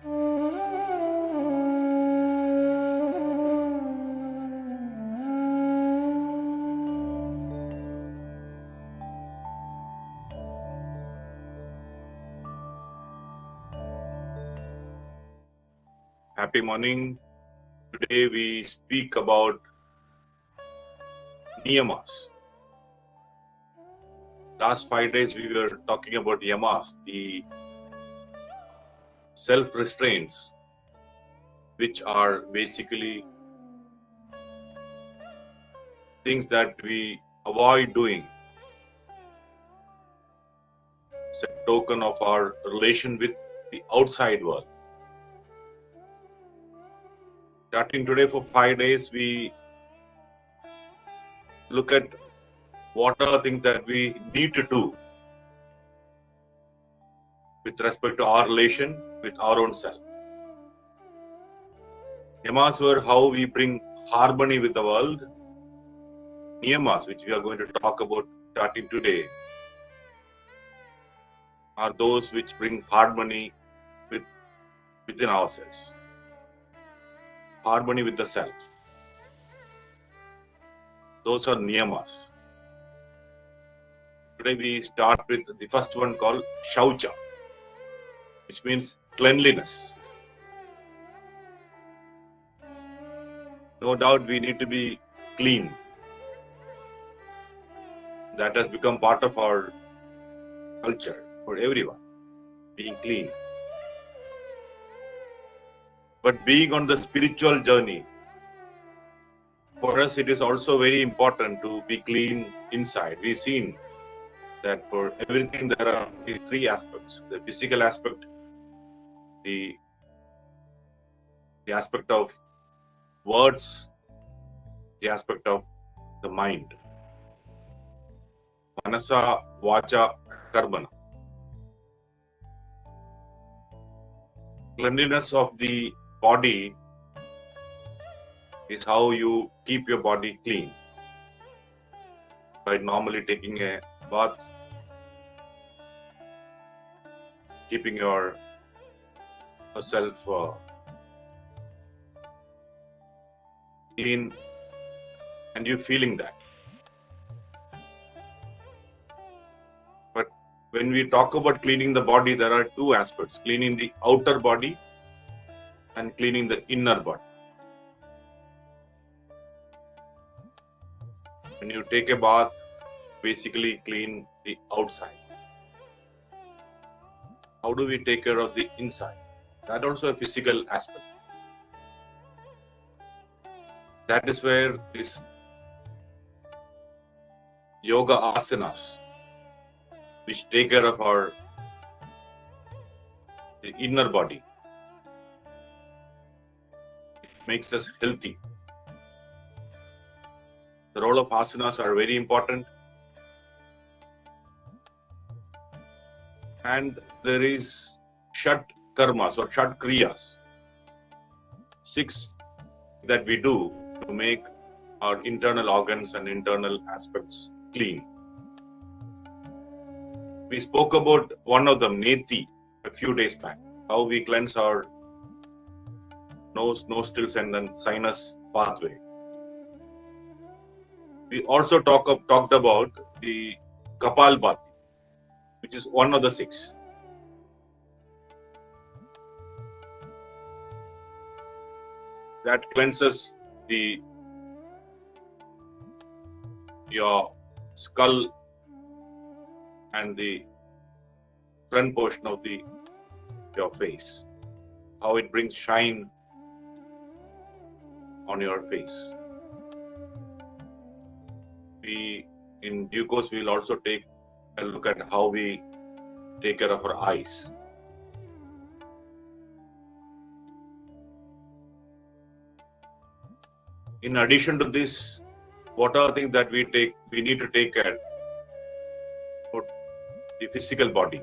Happy morning. Today we speak about niyamas. Last 5 days we were talking about yamas, the self-restraints, which are basically things that we avoid doing. It's a token of our relation with the outside world. Starting today for 5 days, we look at what are the things that we need to do with respect to our relation with our own self. Yamas were how we bring harmony with the world. Niyamas, which we are going to talk about starting today, are those which bring harmony within ourselves, harmony with the self. Those are niyamas. Today we start with the first one called Shaucha, which means cleanliness. No doubt we need to be clean. That has become part of our culture for everyone, being clean. But being on the spiritual journey, for us it is also very important to be clean inside. We've seen that for everything there are three aspects: the physical aspect, the aspect of words, the aspect of the mind. Manasa, Vacha, Karmana. Cleanliness of the body is how you keep your body clean by normally taking a bath, keeping yourself clean, and you feeling that. But when we talk about cleaning the body, there are two aspects: cleaning the outer body and cleaning the inner body. When you take a bath, basically clean the outside. How do we take care of the inside? That also a physical aspect. That is where this yoga asanas, which take care of the inner body, it makes us healthy. The role of asanas are very important. And there is Shat Karmas or Shat Kriyas, 6 that we do to make our internal organs and internal aspects clean. We spoke about one of them, Neti, a few days back, how we cleanse our nose, nostrils, and then sinus pathway. We also talked about the Kapalbhati, which is one of the 6. That cleanses your skull and the front portion of your face. How it brings shine on your face. We, in due course, we will also take a look at how we take care of our eyes. In addition to this, what are things that we need to take care for the physical body?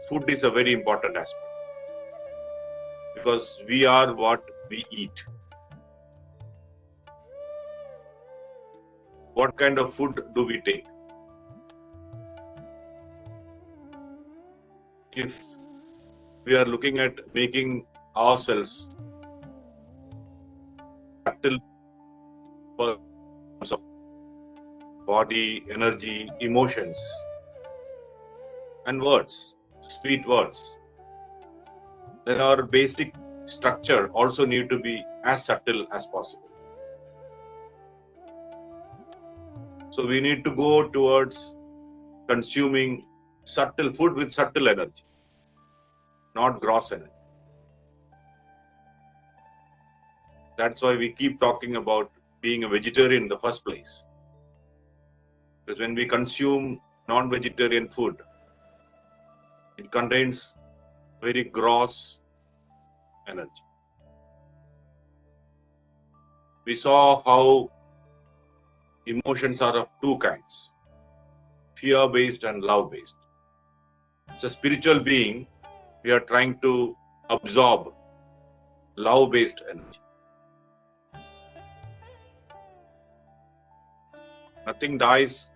Food is a very important aspect because we are what we eat. What kind of food do we take? If we are looking at making ourselves subtle forms of body, energy, emotions, and words, sweet words, then our basic structure also need to be as subtle as possible. So we need to go towards consuming subtle food with subtle energy, not gross energy. That's why we keep talking about being a vegetarian in the first place. Because when we consume non-vegetarian food, it contains very gross energy. We saw how emotions are of two kinds, fear-based and love-based. As a spiritual being, we are trying to absorb love-based energy. Nothing dies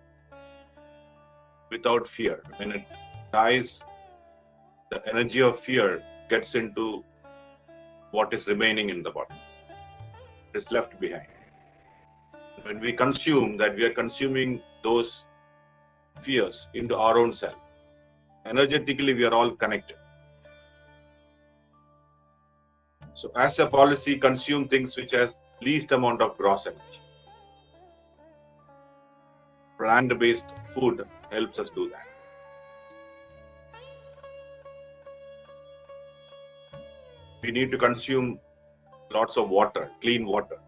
without fear. When it dies, the energy of fear gets into what is remaining in the body. It is left behind. When we consume that, we are consuming those fears into our own self. Energetically, we are all connected. So as a policy, consume things which has least amount of gross energy. Plant-based food helps us do that. We need to consume lots of water, clean water.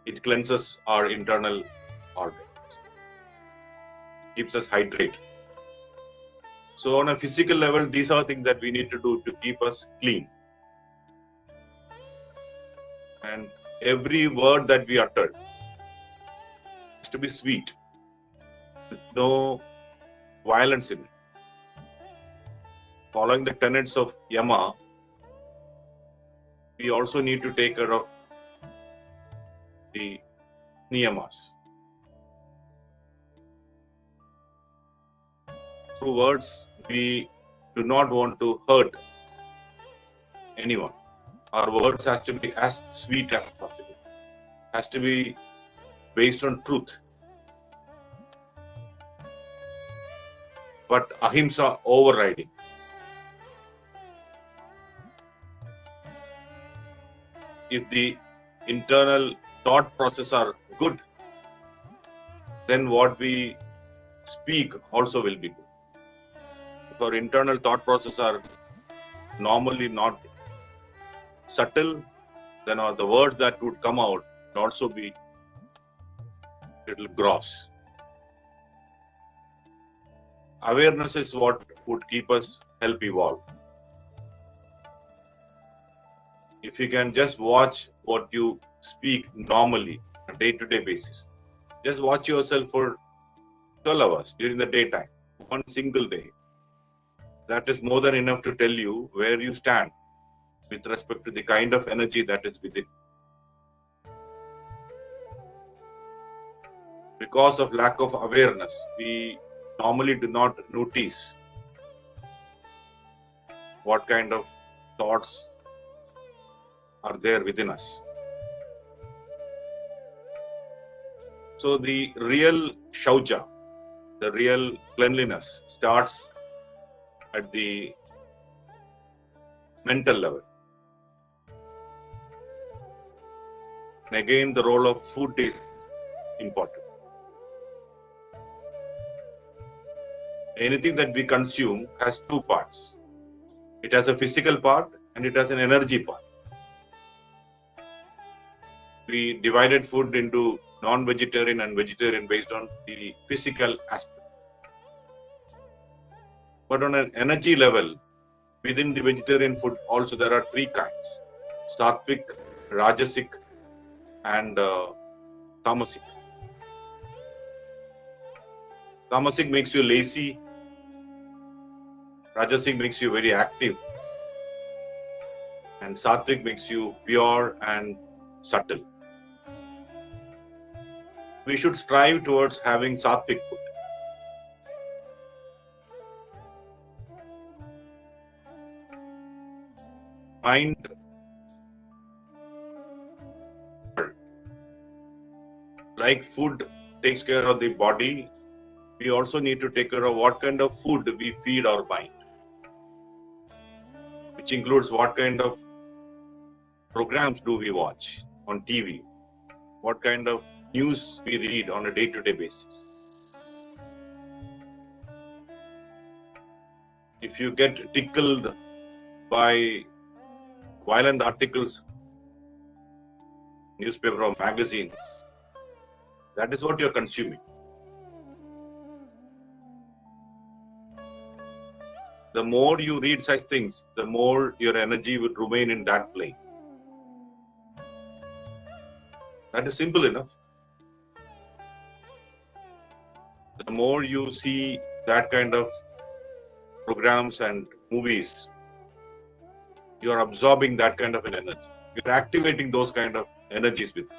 It cleanses our internal organs, keeps us hydrated. So on a physical level, these are things that we need to do to keep us clean. And every word that we utter has to be sweet, with no violence in it. Following the tenets of Yama, we also need to take care of the niyamas. Through words, we do not want to hurt anyone. Our words have to be as sweet as possible. Has to be based on truth. But ahimsa overriding. If the internal thought process are good, then what we speak also will be good. If our internal thought process are normally not subtle, then the words that would come out would also be little gross. Awareness is what would keep us help evolve. If you can just watch what you speak normally on a day-to-day basis, just watch yourself for 12 hours during the daytime, one single day. That is more than enough to tell you where you stand with respect to the kind of energy that is within. Because of lack of awareness, we normally do not notice what kind of thoughts are there within us. So the real shaucha, the real cleanliness starts at the mental level. And again, the role of food is important. Anything that we consume has two parts. It has a physical part and it has an energy part. We divided food into non-vegetarian and vegetarian based on the physical aspect. But on an energy level, within the vegetarian food also there are three kinds: sattvic, rajasic, and tamasic. Tamasic makes you lazy, rajasic makes you very active, and sattvic makes you pure and subtle. We should strive towards having sattvic food. mind, like food takes care of the body, we also need to take care of what kind of food we feed our mind, which includes what kind of programs do we watch on TV, what kind of news we read on a day-to-day basis. If you get tickled by violent articles, newspaper or magazines, that is what you're consuming. The more you read such things, the more your energy would remain in that plane. That is simple enough. The more you see that kind of programs and movies, you are absorbing that kind of an energy. You're activating those kind of energies with you.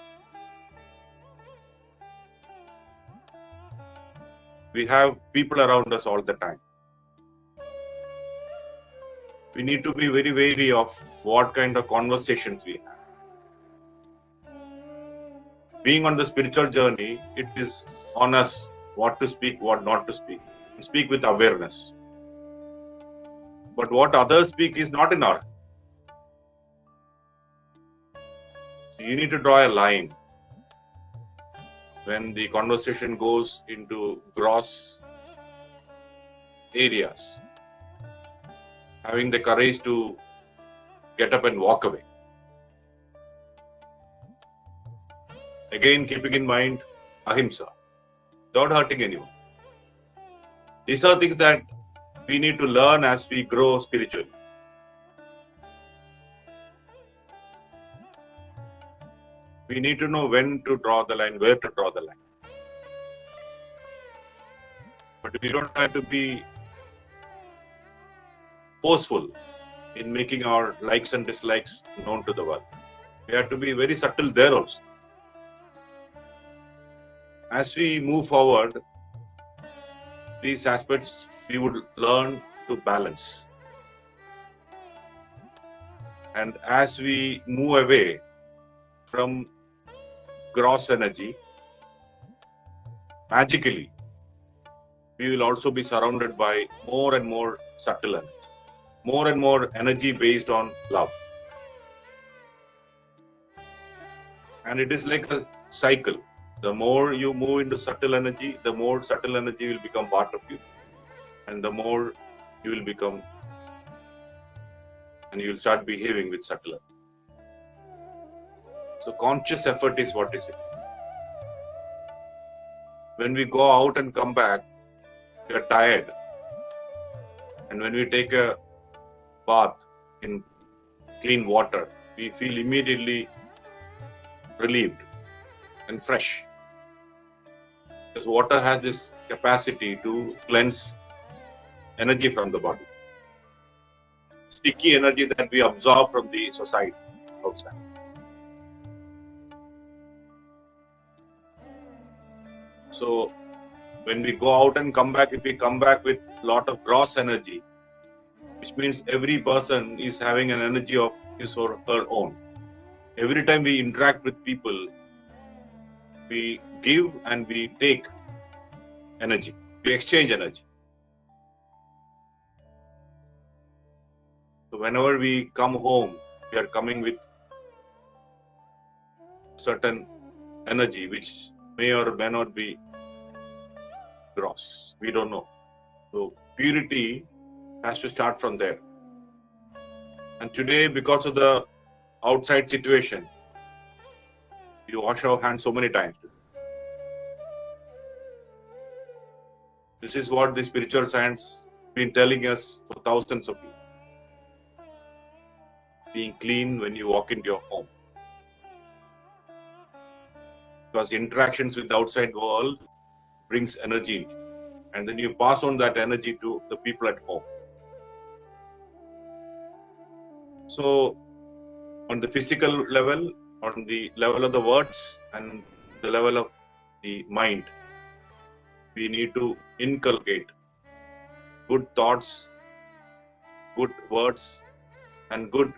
We have people around us all the time. We need to be very wary of what kind of conversations we have. Being on the spiritual journey, it is on us what to speak, what not to speak. Speak with awareness. But what others speak is not in our. You need to draw a line. When the conversation goes into gross areas, having the courage to get up and walk away. Again, keeping in mind ahimsa, without hurting anyone. These are things that we need to learn as we grow spiritually. We need to know when to draw the line, where to draw the line. But we don't have to be forceful in making our likes and dislikes known to the world. We have to be very subtle there also. As we move forward, these aspects we would learn to balance. And as we move away from gross energy, magically, we will also be surrounded by more and more subtle energy, more and more energy based on love. And it is like a cycle. The more you move into subtle energy, the more subtle energy will become part of you. And the more you will become, and you will start behaving with subtle energy. So conscious effort is what is it. When we go out and come back, we are tired. And when we take a bath in clean water, we feel immediately relieved and fresh. Because water has this capacity to cleanse energy from the body. Sticky energy that we absorb from the society outside. So when we go out and come back, if we come back with a lot of gross energy, which means every person is having an energy of his or her own. Every time we interact with people, we give and we take energy. We exchange energy. So whenever we come home, we are coming with certain energy which may or may not be gross. We don't know. So purity has to start from there. And today, because of the outside situation, we wash our hands so many times. This is what the spiritual science has been telling us for thousands of years. Being clean when you walk into your home. Because interactions with the outside world brings energy, and then you pass on that energy to the people at home. So on the physical level, on the level of the words and the level of the mind, we need to inculcate good thoughts, good words, and good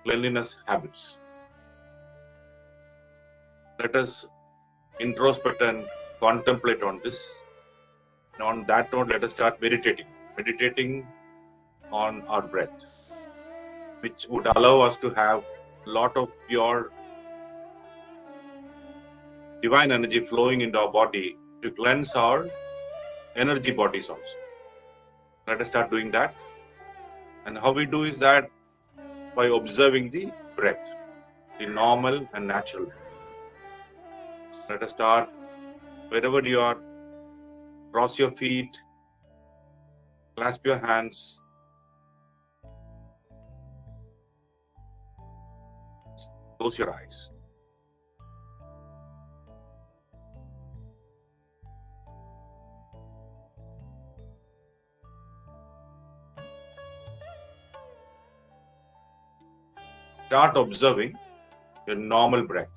cleanliness habits. Let us introspect and contemplate on this. And on that note, let us start meditating on our breath, which would allow us to have a lot of pure divine energy flowing into our body to cleanse our energy bodies also. Let us start doing that. And how we do is that by observing the breath, the normal and natural. Let us start wherever you are. Cross your feet, clasp your hands, close your eyes. Start observing your normal breath.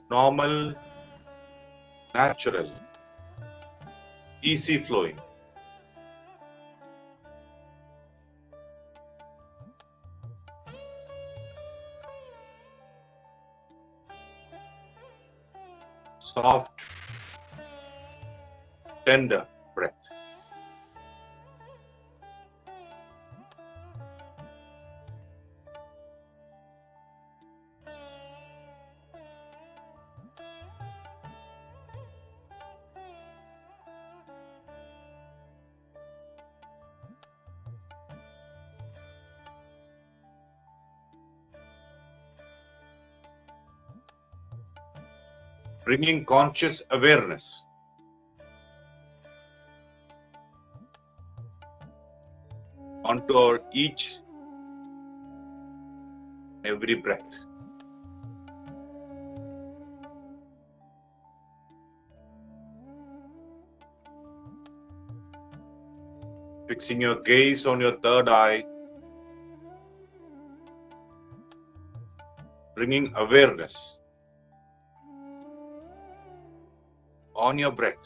Normal, natural, easy flowing. Soft, tender breath. Bringing conscious awareness onto our each every breath. Fixing your gaze on your third eye, bringing awareness on your breath.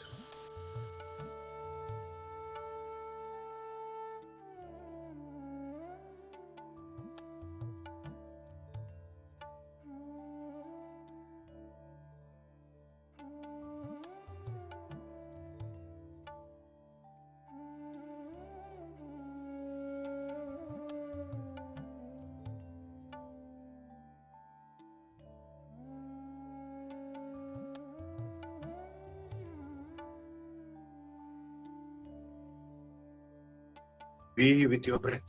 Be with your breath.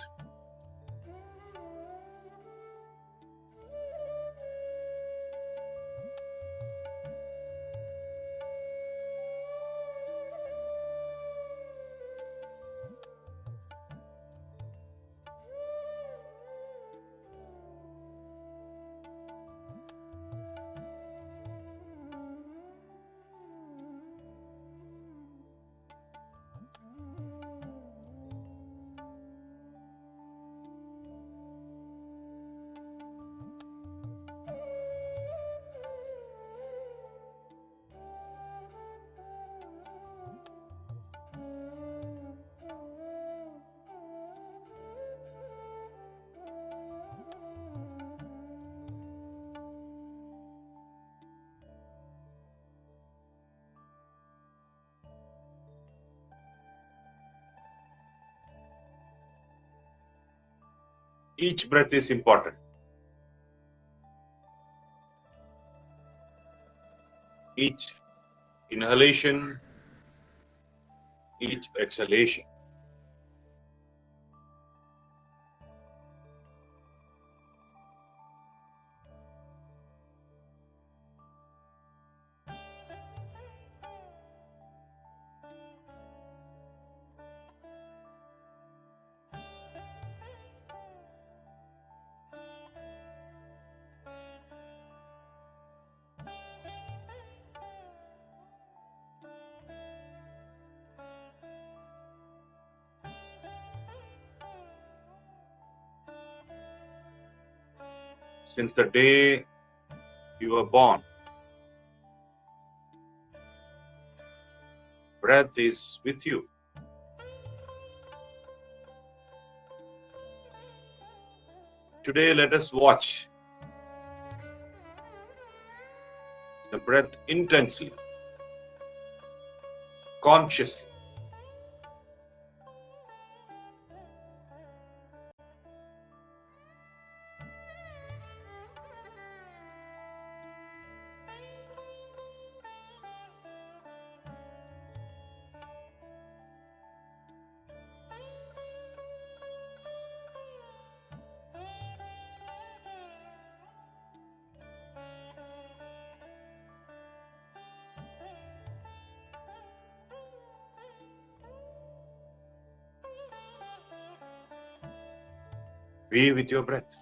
Each breath is important. Each inhalation, each exhalation. since the day you were born. Breath is with you. Today, let us watch the breath intensely, consciously. Be with your breath.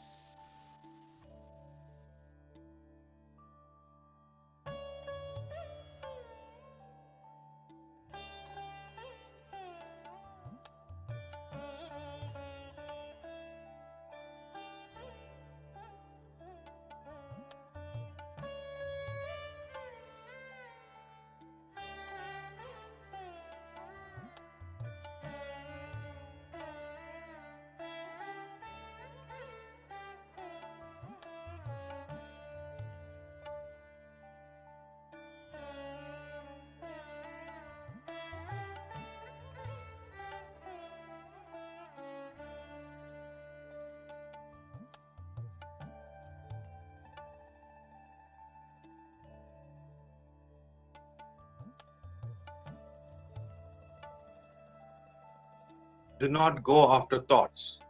Do not go after thoughts.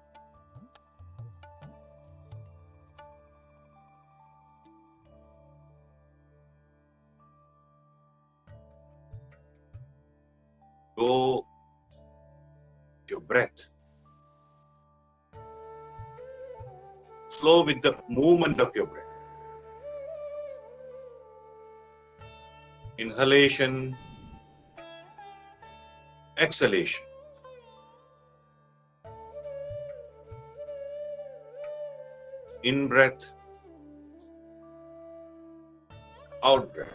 Go with your breath. Flow with the movement of your breath. Inhalation, exhalation. In breath, out breath.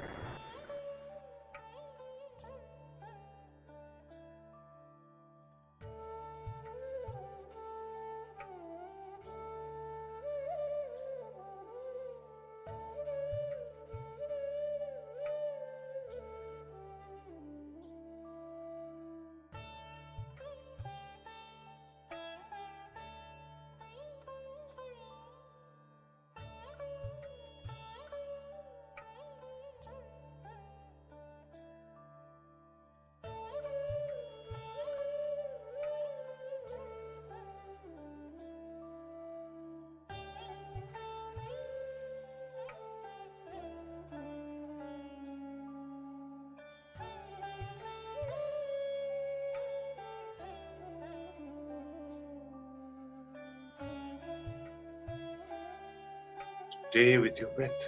Stay with your breath.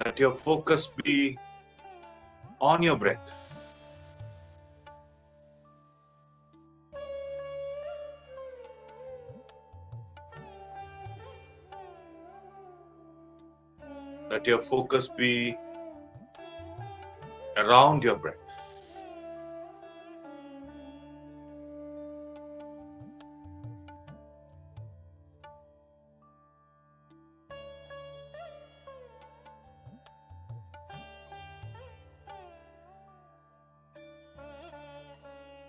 Let your focus be on your breath. Let your focus be around your breath.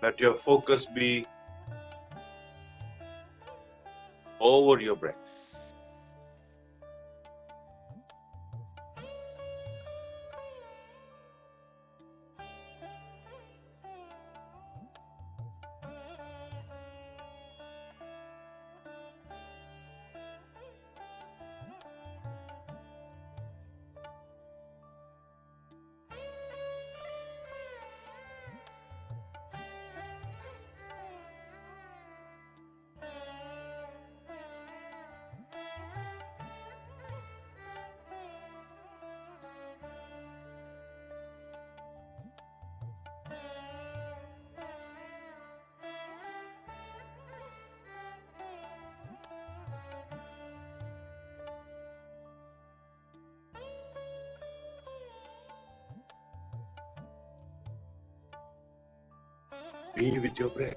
Let your focus be over your breath. Be with your breath.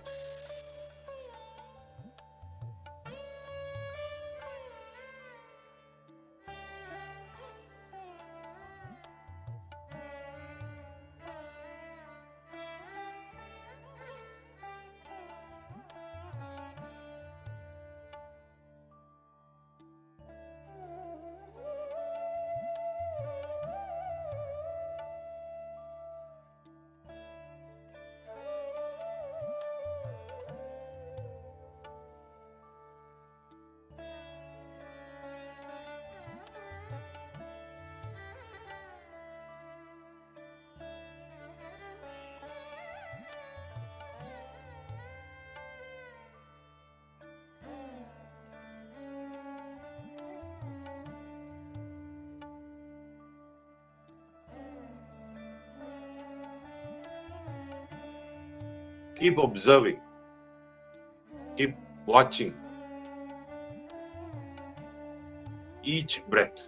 Keep observing. Keep watching each breath.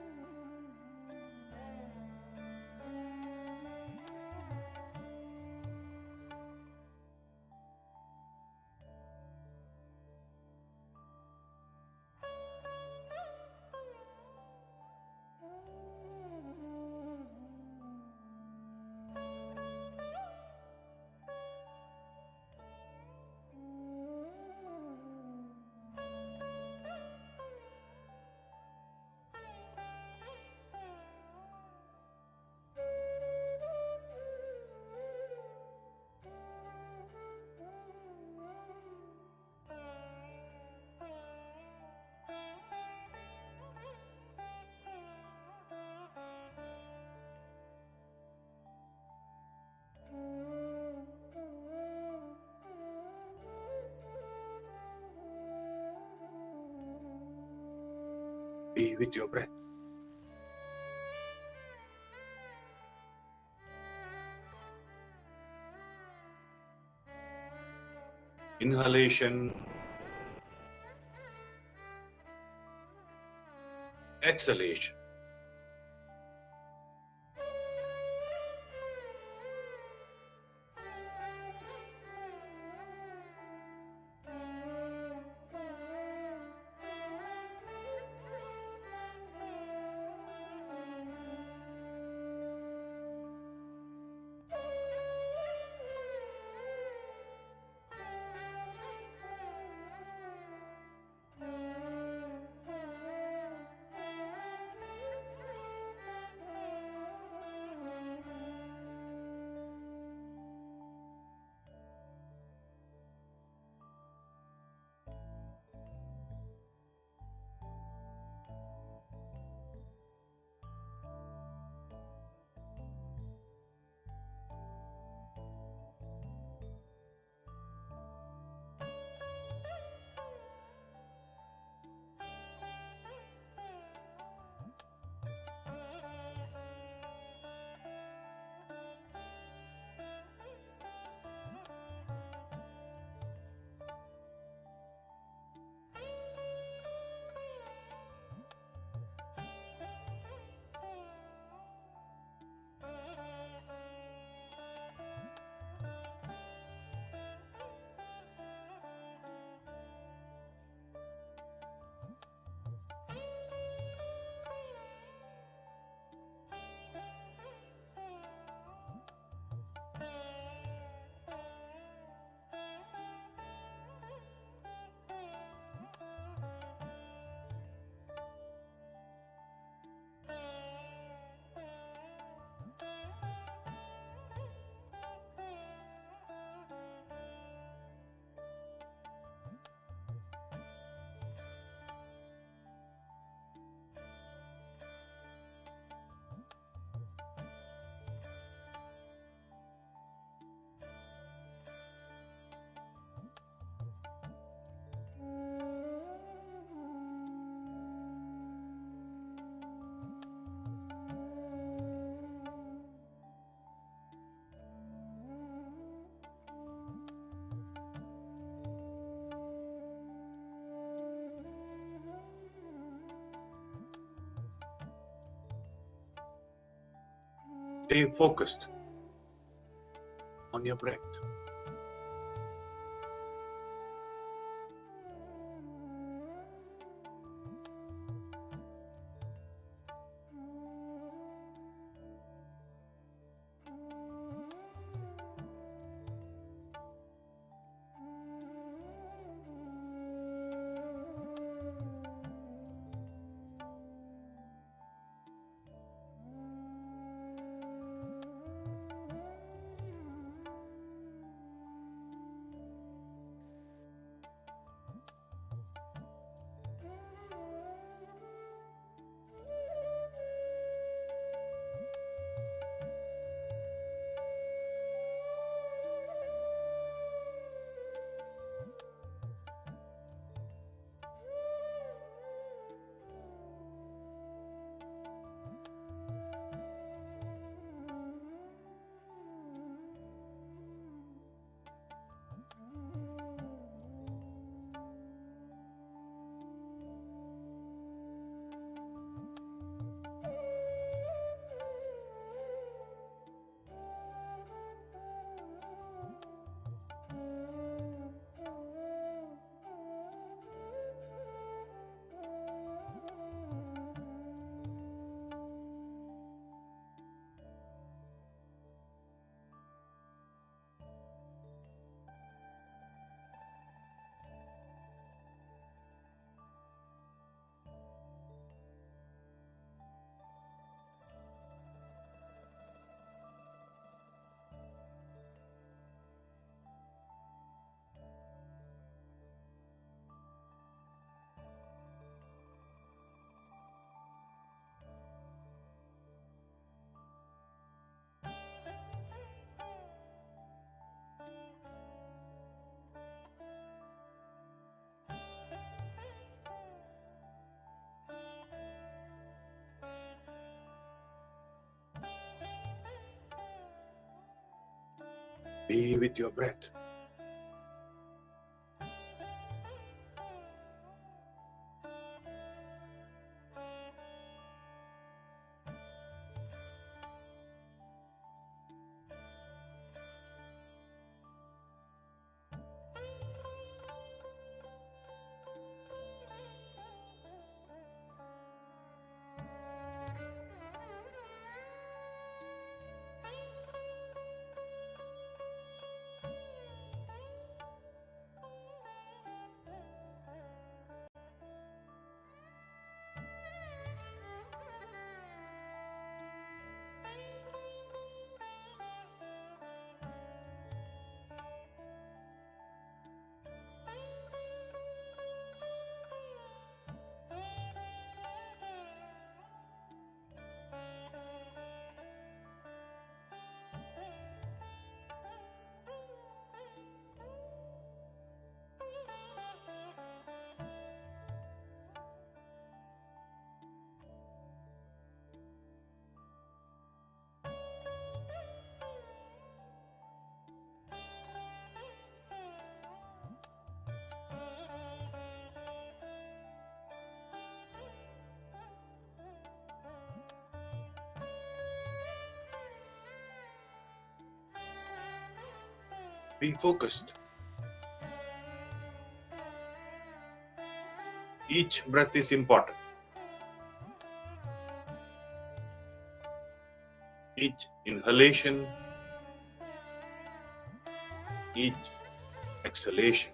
Be with your breath. Inhalation, exhalation. Stay focused on your breath. Be with your breath. Be focused. Each breath is important. Each inhalation, each exhalation.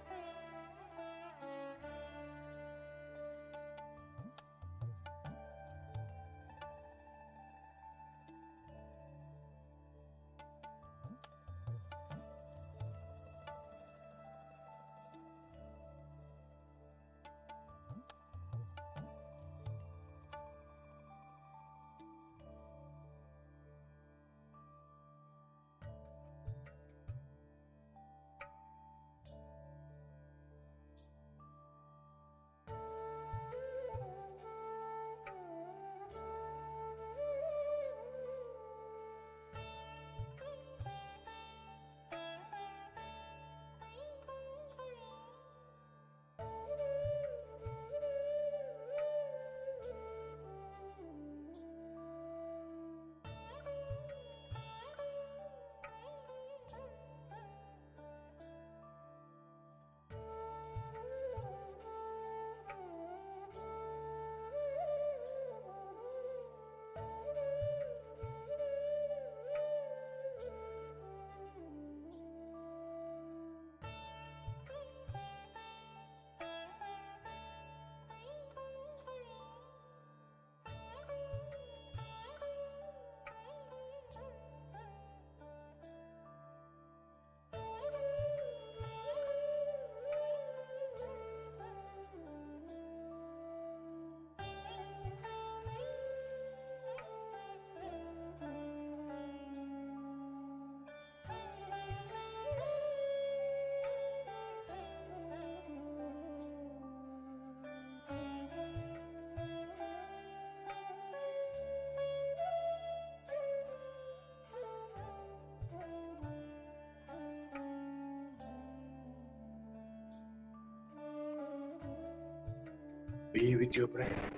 Be with your breath.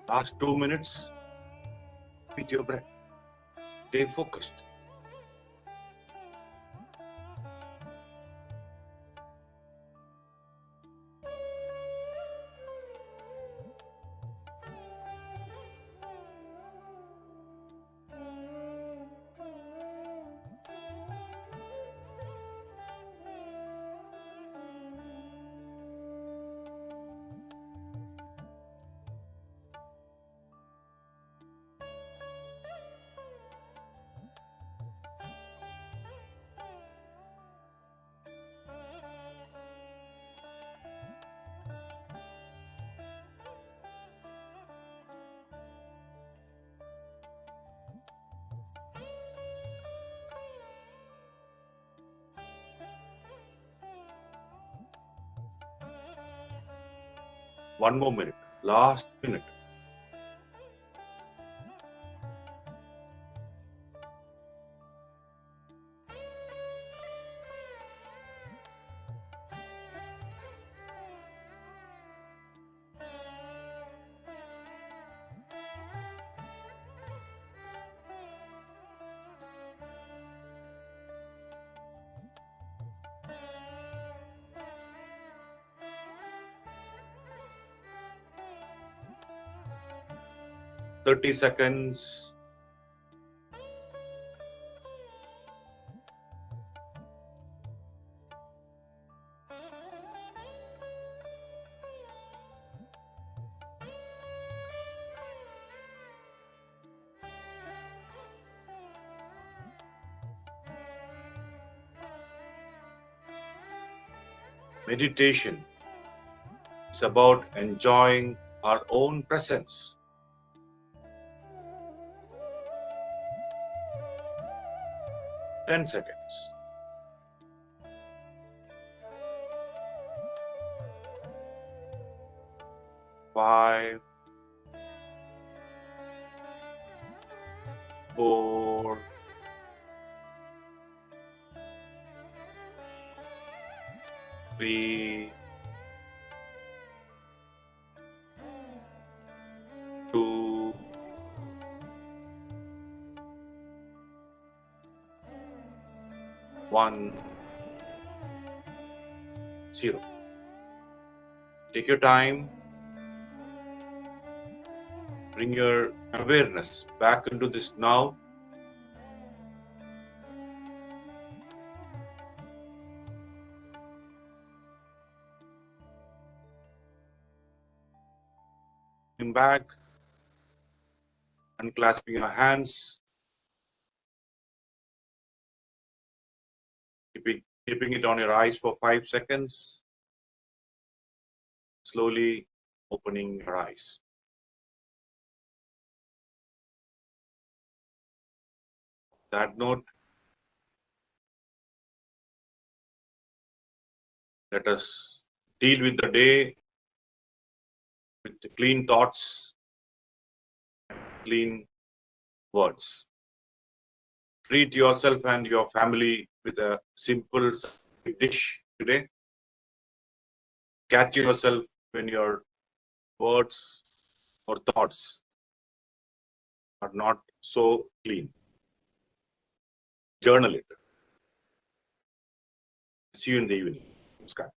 Last 2 minutes with your breath. Stay focused. One more minute. Last minute. Thirty seconds. Meditation is about enjoying our own presence. 10 seconds. Five, 4, 3, 2, 1, 0. Take your time. Bring your awareness back into this now. Come back, unclasping your hands, keeping it on your eyes for 5 seconds, slowly opening your eyes. That note, let us deal with the day with clean thoughts, clean words. Treat yourself and your family with a simple dish today. Catch yourself when your words or thoughts are not so clean. Journal it. See you in the evening. Namaskar.